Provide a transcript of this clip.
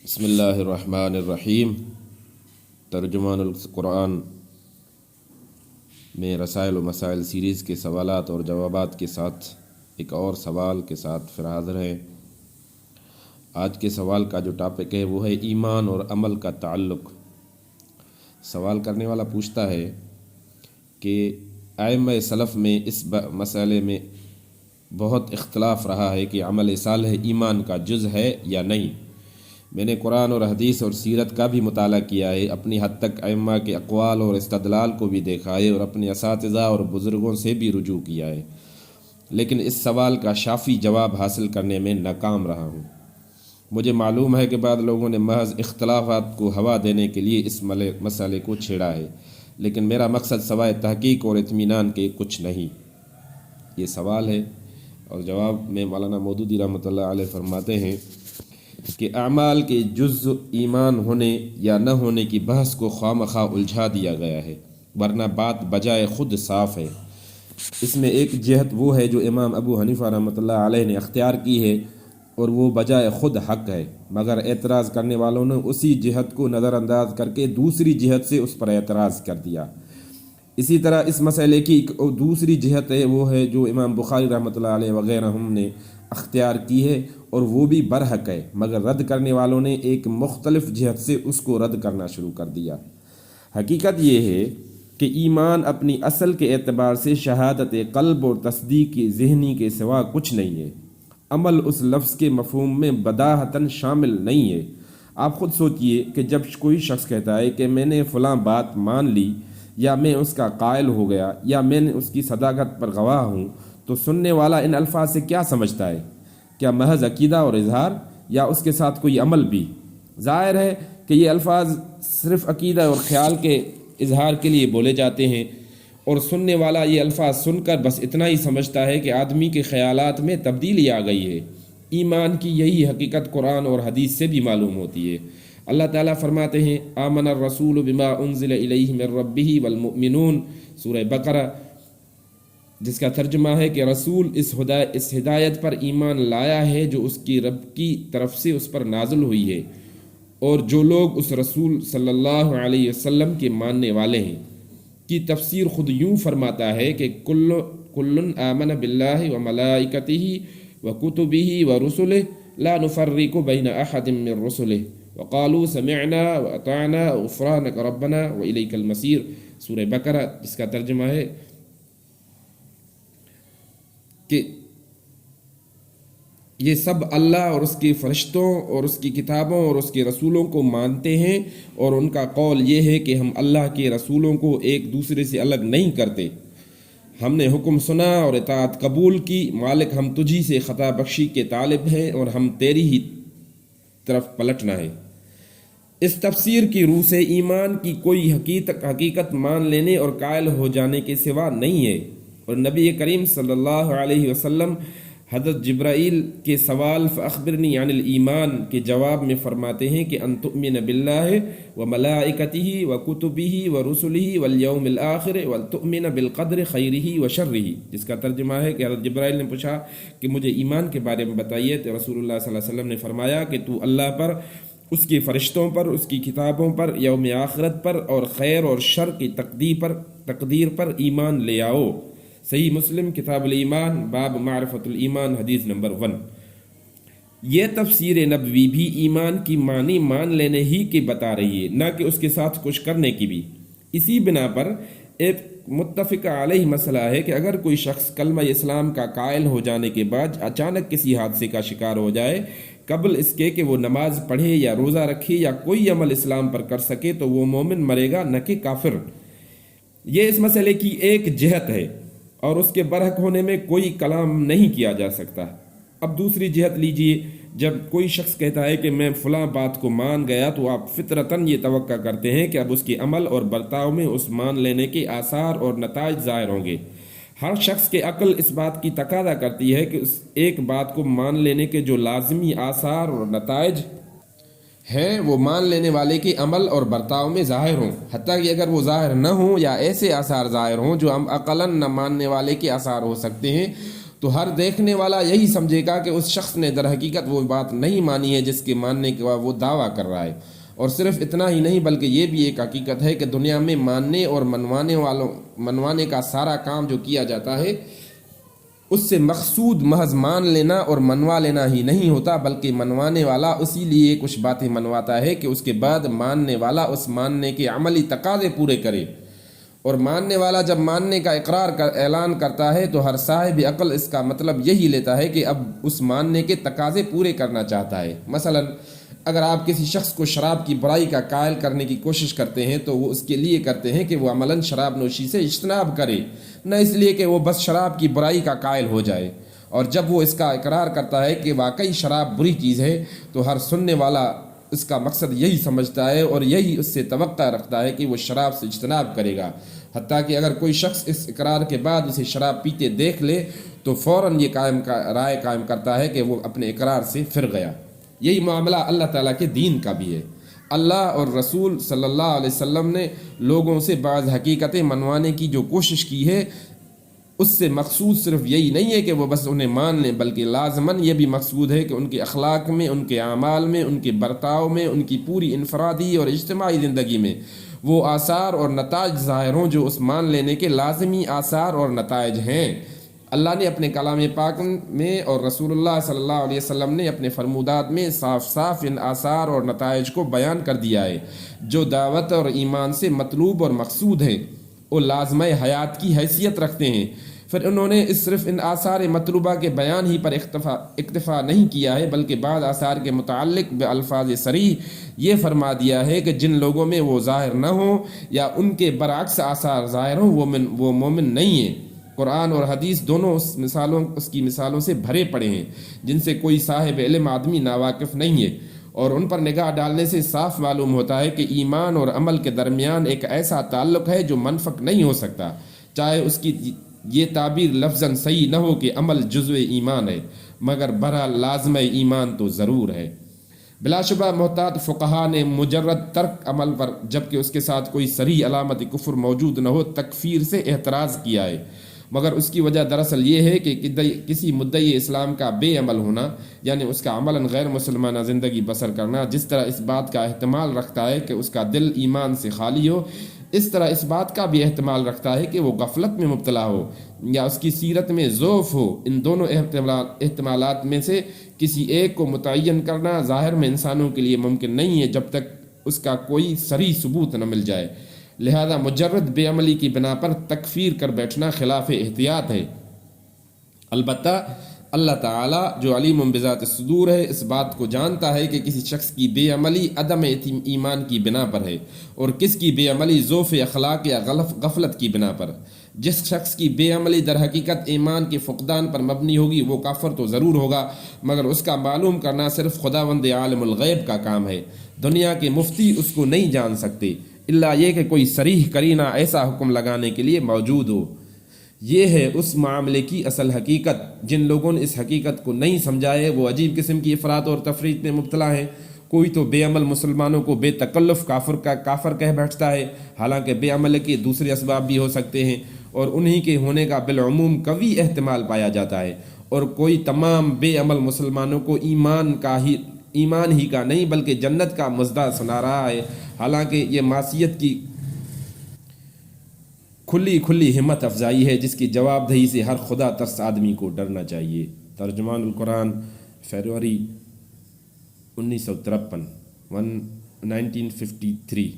بسم اللہ الرحمن الرحیم۔ ترجمان القرآن میں رسائل و مسائل سیریز کے سوالات اور جوابات کے ساتھ ایک اور سوال کے ساتھ پھر حاضر ہیں۔ آج کے سوال کا جو ٹاپک ہے وہ ہے ایمان اور عمل کا تعلق۔ سوال کرنے والا پوچھتا ہے کہ ائمہ سلف میں اس مسئلے میں بہت اختلاف رہا ہے کہ عمل صالح ایمان کا جز ہے یا نہیں۔ میں نے قرآن اور حدیث اور سیرت کا بھی مطالعہ کیا ہے، اپنی حد تک ائمہ کے اقوال اور استدلال کو بھی دیکھا ہے اور اپنے اساتذہ اور بزرگوں سے بھی رجوع کیا ہے، لیکن اس سوال کا شافی جواب حاصل کرنے میں ناکام رہا ہوں۔ مجھے معلوم ہے کہ بعض لوگوں نے محض اختلافات کو ہوا دینے کے لیے اس مسئلے کو چھیڑا ہے، لیکن میرا مقصد سوائے تحقیق اور اطمینان کے کچھ نہیں۔ یہ سوال ہے اور جواب میں مولانا مودودی رحمۃ اللہ علیہ فرماتے ہیں کہ اعمال کے جز ایمان ہونے یا نہ ہونے کی بحث کو خواہ الجھا دیا گیا ہے، ورنہ بات بجائے خود صاف ہے۔ اس میں ایک جہت وہ ہے جو امام ابو حنیفہ رحمۃ اللہ علیہ نے اختیار کی ہے اور وہ بجائے خود حق ہے، مگر اعتراض کرنے والوں نے اسی جہت کو نظر انداز کر کے دوسری جہت سے اس پر اعتراض کر دیا۔ اسی طرح اس مسئلے کی ایک دوسری جہت ہے، وہ ہے جو امام بخاری رحمۃ اللہ علیہ وغیرہ ہم نے اختیار کی ہے اور وہ بھی برحق ہے، مگر رد کرنے والوں نے ایک مختلف جہت سے اس کو رد کرنا شروع کر دیا۔ حقیقت یہ ہے کہ ایمان اپنی اصل کے اعتبار سے شہادت قلب اور تصدیق ذہنی کے سوا کچھ نہیں ہے۔ عمل اس لفظ کے مفہوم میں بداہتاً شامل نہیں ہے۔ آپ خود سوچئے کہ جب کوئی شخص کہتا ہے کہ میں نے فلاں بات مان لی، یا میں اس کا قائل ہو گیا، یا میں نے اس کی صداقت پر گواہ ہوں، تو سننے والا ان الفاظ سے کیا سمجھتا ہے؟ کیا محض عقیدہ اور اظہار، یا اس کے ساتھ کوئی عمل بھی؟ ظاہر ہے کہ یہ الفاظ صرف عقیدہ اور خیال کے اظہار کے لیے بولے جاتے ہیں، اور سننے والا یہ الفاظ سن کر بس اتنا ہی سمجھتا ہے کہ آدمی کے خیالات میں تبدیلی آ گئی ہے۔ ایمان کی یہی حقیقت قرآن اور حدیث سے بھی معلوم ہوتی ہے۔ اللہ تعالیٰ فرماتے ہیں آمن الرسول بما انزل الیہ من ربہ والمؤمنون، سورہ بقرہ، جس کا ترجمہ ہے کہ رسول اس ہدایت پر ایمان لایا ہے جو اس کی رب کی طرف سے اس پر نازل ہوئی ہے، اور جو لوگ اس رسول صلی اللہ علیہ وسلم کے ماننے والے ہیں۔ کی تفسیر خود یوں فرماتا ہے کہ کل آمن باللہ وملائکتہ وکتبہ ورسلہ لا نفرق بین احد من رسلہ وقالوا سمعنا واطعنا غفرانک ربنا والیک المصیر، سورہ بقرہ، جس کا ترجمہ ہے کہ یہ سب اللہ اور اس کے فرشتوں اور اس کی کتابوں اور اس کے رسولوں کو مانتے ہیں، اور ان کا قول یہ ہے کہ ہم اللہ کے رسولوں کو ایک دوسرے سے الگ نہیں کرتے۔ ہم نے حکم سنا اور اطاعت قبول کی، مالک ہم تجھی سے خطا بخشی کے طالب ہیں اور ہم تیری ہی طرف پلٹنا ہے۔ اس تفسیر کی روح سے ایمان کی کوئی حقیقت مان لینے اور قائل ہو جانے کے سوا نہیں ہے، اور نبی کریم صلی اللہ علیہ وسلم حضرت جبرائیل کے سوال فاخبرنی عن الایمان کے جواب میں فرماتے ہیں کہ ان تؤمن باللہ وملائکتہ وکتبہ ورسلہ والیوم الآخر وتؤمن بالقدر خیرہ وشرہ، جس کا ترجمہ ہے کہ حضرت جبرائیل نے پوچھا کہ مجھے ایمان کے بارے میں بتائیے، تو رسول اللہ صلی اللہ علیہ وسلم نے فرمایا کہ تو اللہ پر، اس کے فرشتوں پر، اس کی کتابوں پر، یوم آخرت پر اور خیر اور شر کی تقدیر پر ایمان لے آؤ۔ صحیح مسلم کتاب الایمان باب معرفت الایمان حدیث نمبر 1۔ یہ تفسیر نبوی بھی ایمان کی معنی مان لینے ہی کی بتا رہی ہے، نہ کہ اس کے ساتھ کچھ کرنے کی بھی۔ اسی بنا پر ایک متفق علیہ مسئلہ ہے کہ اگر کوئی شخص کلمہ اسلام کا قائل ہو جانے کے بعد اچانک کسی حادثے کا شکار ہو جائے، قبل اس کے کہ وہ نماز پڑھے یا روزہ رکھے یا کوئی عمل اسلام پر کر سکے، تو وہ مومن مرے گا، نہ کہ کافر۔ یہ اس مسئلے کی ایک جہت ہے اور اس کے برحق ہونے میں کوئی کلام نہیں کیا جا سکتا۔ اب دوسری جہت لیجئے، جب کوئی شخص کہتا ہے کہ میں فلاں بات کو مان گیا، تو آپ فطرتاً یہ توقع کرتے ہیں کہ اب اس کے عمل اور برتاؤ میں اس مان لینے کے آثار اور نتائج ظاہر ہوں گے۔ ہر شخص کے عقل اس بات کی تقاضا کرتی ہے کہ اس ایک بات کو مان لینے کے جو لازمی آثار اور نتائج ہیں وہ مان لینے والے کے عمل اور برتاؤ میں ظاہر ہوں، حتیٰ کہ اگر وہ ظاہر نہ ہوں یا ایسے آثار ظاہر ہوں جو ہم عقلاً نہ ماننے والے کے آثار ہو سکتے ہیں، تو ہر دیکھنے والا یہی سمجھے گا کہ اس شخص نے در حقیقت وہ بات نہیں مانی ہے جس کے ماننے کا وہ دعویٰ کر رہا ہے۔ اور صرف اتنا ہی نہیں بلکہ یہ بھی ایک حقیقت ہے کہ دنیا میں ماننے اور منوانے کا سارا کام جو کیا جاتا ہے اس سے مقصود محض مان لینا اور منوا لینا ہی نہیں ہوتا، بلکہ منوانے والا اسی لیے کچھ باتیں منواتا ہے کہ اس کے بعد ماننے والا اس ماننے کے عملی تقاضے پورے کرے۔ اور ماننے والا جب ماننے کا اقرار اعلان کرتا ہے تو ہر صاحب عقل اس کا مطلب یہی لیتا ہے کہ اب اس ماننے کے تقاضے پورے کرنا چاہتا ہے۔ مثلا اگر آپ کسی شخص کو شراب کی برائی کا قائل کرنے کی کوشش کرتے ہیں تو وہ اس کے لیے کرتے ہیں کہ وہ عملاً شراب نوشی سے اجتناب کرے، نہ اس لیے کہ وہ بس شراب کی برائی کا قائل ہو جائے۔ اور جب وہ اس کا اقرار کرتا ہے کہ واقعی شراب بری چیز ہے تو ہر سننے والا اس کا مقصد یہی سمجھتا ہے اور یہی اس سے توقع رکھتا ہے کہ وہ شراب سے اجتناب کرے گا، حتیٰ کہ اگر کوئی شخص اس اقرار کے بعد اسے شراب پیتے دیکھ لے تو فوراً یہ رائے قائم کرتا ہے کہ وہ اپنے اقرار سے پھر گیا۔ یہی معاملہ اللہ تعالیٰ کے دین کا بھی ہے۔ اللہ اور رسول صلی اللہ علیہ وسلم نے لوگوں سے بعض حقیقتیں منوانے کی جو کوشش کی ہے اس سے مقصود صرف یہی نہیں ہے کہ وہ بس انہیں مان لیں، بلکہ لازماً یہ بھی مقصود ہے کہ ان کے اخلاق میں، ان کے اعمال میں، ان کے برتاؤ میں، ان کی پوری انفرادی اور اجتماعی زندگی میں وہ آثار اور نتائج ظاہر ہوں جو اس مان لینے کے لازمی آثار اور نتائج ہیں۔ اللہ نے اپنے کلام پاک میں اور رسول اللہ صلی اللہ علیہ وسلم نے اپنے فرمودات میں صاف صاف ان آثار اور نتائج کو بیان کر دیا ہے جو دعوت اور ایمان سے مطلوب اور مقصود ہیں اور لازمہ حیات کی حیثیت رکھتے ہیں۔ پھر انہوں نے صرف ان آثار مطلوبہ کے بیان ہی پر اکتفا نہیں کیا ہے، بلکہ بعض آثار کے متعلق بالفاظ صریح یہ فرما دیا ہے کہ جن لوگوں میں وہ ظاہر نہ ہوں یا ان کے برعکس آثار ظاہر ہوں وہ مومن نہیں ہیں۔ قرآن اور حدیث دونوں اس کی مثالوں سے بھرے پڑے ہیں جن سے کوئی صاحب علم آدمی ناواقف نہیں ہے، اور ان پر نگاہ ڈالنے سے صاف معلوم ہوتا ہے کہ ایمان اور عمل کے درمیان ایک ایسا تعلق ہے جو منفک نہیں ہو سکتا، چاہے اس کی یہ تعبیر لفظاً صحیح نہ ہو کہ عمل جزو ایمان ہے، مگر بہرحال لازمہ ایمان تو ضرور ہے۔ بلا شبہ محتاط فقہا نے مجرد ترک عمل پر جبکہ اس کے ساتھ کوئی صریح علامت کفر موجود نہ ہو تکفیر سے احتراز کیا ہے، مگر اس کی وجہ دراصل یہ ہے کہ کسی مدعی اسلام کا بے عمل ہونا، یعنی اس کا عملاً غیر مسلمانہ زندگی بسر کرنا، جس طرح اس بات کا احتمال رکھتا ہے کہ اس کا دل ایمان سے خالی ہو، اس طرح اس بات کا بھی احتمال رکھتا ہے کہ وہ غفلت میں مبتلا ہو یا اس کی سیرت میں ضعف ہو۔ ان دونوں احتمالات میں سے کسی ایک کو متعین کرنا ظاہر میں انسانوں کے لیے ممکن نہیں ہے جب تک اس کا کوئی صریح ثبوت نہ مل جائے، لہذا مجرد بے عملی کی بنا پر تکفیر کر بیٹھنا خلاف احتیاط ہے۔ البتہ اللہ تعالیٰ جو علیم بذات الصدور ہے اس بات کو جانتا ہے کہ کسی شخص کی بے عملی عدم ایمان کی بنا پر ہے اور کس کی بے عملی ضعف اخلاق یا غفلت کی بنا پر۔ جس شخص کی بے عملی در حقیقت ایمان کے فقدان پر مبنی ہوگی وہ کافر تو ضرور ہوگا، مگر اس کا معلوم کرنا صرف خداوند عالم الغیب کا کام ہے۔ دنیا کے مفتی اس کو نہیں جان سکتے الا یہ کہ کوئی صریح قرینہ ایسا حکم لگانے کے لیے موجود ہو۔ یہ ہے اس معاملے کی اصل حقیقت۔ جن لوگوں نے اس حقیقت کو نہیں سمجھا ہے وہ عجیب قسم کی افراط اور تفریط میں مبتلا ہیں۔ کوئی تو بے عمل مسلمانوں کو بے تکلف کافر کہہ بیٹھتا ہے، حالانکہ بے عمل کے دوسرے اسباب بھی ہو سکتے ہیں اور انہی کے ہونے کا بالعموم قوی احتمال پایا جاتا ہے، اور کوئی تمام بے عمل مسلمانوں کو ایمان ہی کا نہیں بلکہ جنت کا مزدہ سنا رہا ہے، حالانکہ یہ معصیت کی کھلی ہمت افزائی ہے جس کی جواب دہی سے ہر خدا ترس آدمی کو ڈرنا چاہیے۔ ترجمان القرآن، فروری 1953 1953